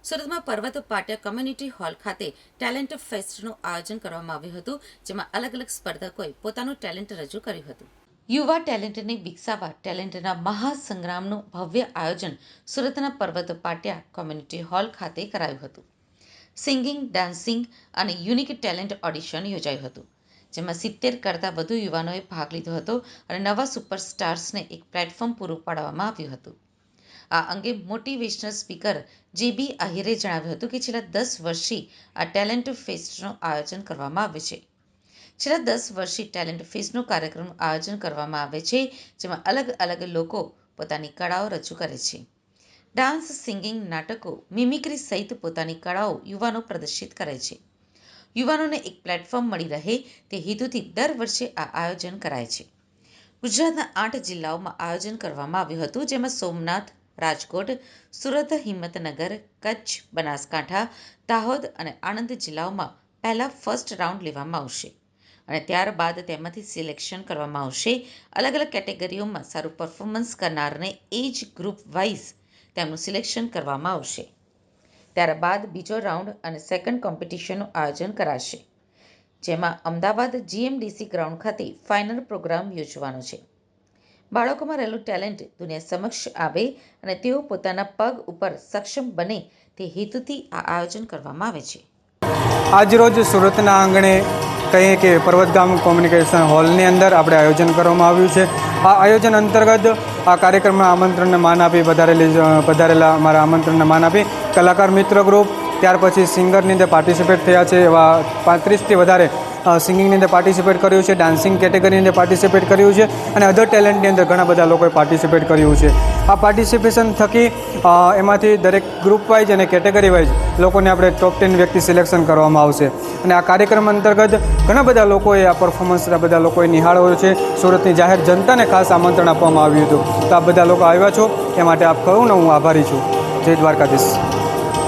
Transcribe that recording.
સુરતમાં પર્વત પાટિયા community hall ખાતે ટેલેન્ટ ફેસ્ટનું આયોજન કરવામાં આવ્યું હતું, જેમાં અલગ અલગ સ્પર્ધકોએ પોતાનું ટેલેન્ટ રજૂ કર્યું હતું. યુવા ટેલેન્ટને વિકસાવવા ટેલેન્ટના મહાસંગ્રામનું ભવ્ય આયોજન સુરતના પર્વત પાટિયા કોમ્યુનિટી હોલ ખાતે કરાયું હતું. સિંગિંગ, ડાન્સિંગ અને યુનિક ટેલેન્ટ ઓડિશન યોજાયું હતું, જેમાં 70 કરતાં વધુ યુવાનોએ ભાગ લીધો હતો અને નવા સુપરસ્ટાર્સને એક પ્લેટફોર્મ પૂરું પાડવામાં આવ્યું હતું. આ અંગે મોટિવેશનલ સ્પીકર JB આહિરે જણાવ્યું હતું કે છેલ્લા 10 વર્ષથી આ ટેલેન્ટ ફેસ્ટનું આયોજન કરવામાં આવે છે. છેલ્લા 10 વર્ષથી ટેલેન્ટ ફેસ્ટનું કાર્યક્રમનું આયોજન કરવામાં આવે છે, જેમાં અલગ અલગ લોકો પોતાની કળાઓ રજૂ કરે છે. ડાન્સ, સિંગિંગ, નાટકો, મિમિક્રી સહિત પોતાની કળાઓ યુવાનો પ્રદર્શિત કરે છે. યુવાનોને એક પ્લેટફોર્મ મળી રહે તે હેતુથી દર વર્ષે આ આયોજન કરાય છે. ગુજરાતના 8 જિલ્લાઓમાં આયોજન કરવામાં આવ્યું હતું, જેમાં સોમનાથ, રાજકોટ, સુરત, હિંમતનગર, કચ્છ, બનાસકાંઠા, દાહોદ અને આણંદ જિલ્લાઓમાં પહેલા ફર્સ્ટ રાઉન્ડ લેવામાં આવશે અને ત્યારબાદ તેમાંથી સિલેક્શન કરવામાં આવશે. અલગ અલગ કેટેગરીઓમાં સારું પરફોર્મન્સ કરનારને એજ ગ્રુપ વાઇઝ તેમનું સિલેક્શન કરવામાં આવશે. ત્યારબાદ બીજો રાઉન્ડ અને સેકન્ડ કોમ્પિટિશનનું આયોજન કરાશે, જેમાં અમદાવાદ GMDC ગ્રાઉન્ડ ખાતે ફાઇનલ પ્રોગ્રામ યોજવાનો છે. બાળકોમાં રહેલું ટેલેન્ટ દુનિયા સમક્ષ આવે અને તેઓ પોતાના પગ ઉપર સક્ષમ બને તે હેતુથી આ આયોજન કરવામાં આવે છે. આજરોજ સુરતના આંગણે કહીએ કે પર્વતગામ કોમ્યુનિકેશન હોલની અંદર આપણે આયોજન કરવામાં આવ્યું છે. આ આયોજન અંતર્ગત આ કાર્યક્રમના આમંત્રણને માન આપી પધારેલા અમારા આમંત્રણને માન આપી કલાકાર મિત્ર ગ્રુપ, ત્યાર પછી સિંગરની અંદર પાર્ટિસિપેટ થયા છે એવા 35થી વધારે સિંગિંગની અંદર પાર્ટિસિપેટ કર્યું છે, ડાન્સિંગ કેટેગરીની અંદર પાર્ટિસિપેટ કર્યું છે અને અધર ટેલેન્ટની અંદર ઘણા બધા લોકોએ પાર્ટિસિપેટ કર્યું છે. આ પાર્ટિસિપેશન થકી એમાંથી દરેક ગ્રુપ વાઇઝ અને કેટેગરી વાઇઝ લોકોને આપણે ટોપ 10 વ્યક્તિ સિલેક્શન કરવામાં આવશે અને આ કાર્યક્રમ અંતર્ગત ઘણા બધા લોકોએ આ પરફોર્મન્સ બધા લોકોએ નિહાળ્યો છે. સુરતની જાહેર જનતાને ખાસ આમંત્રણ આપવામાં આવ્યું હતું, તો આ બધા લોકો આવ્યા છો એ માટે આપ કહું ને હું આભારી છું. જય દ્વારકાધીશ.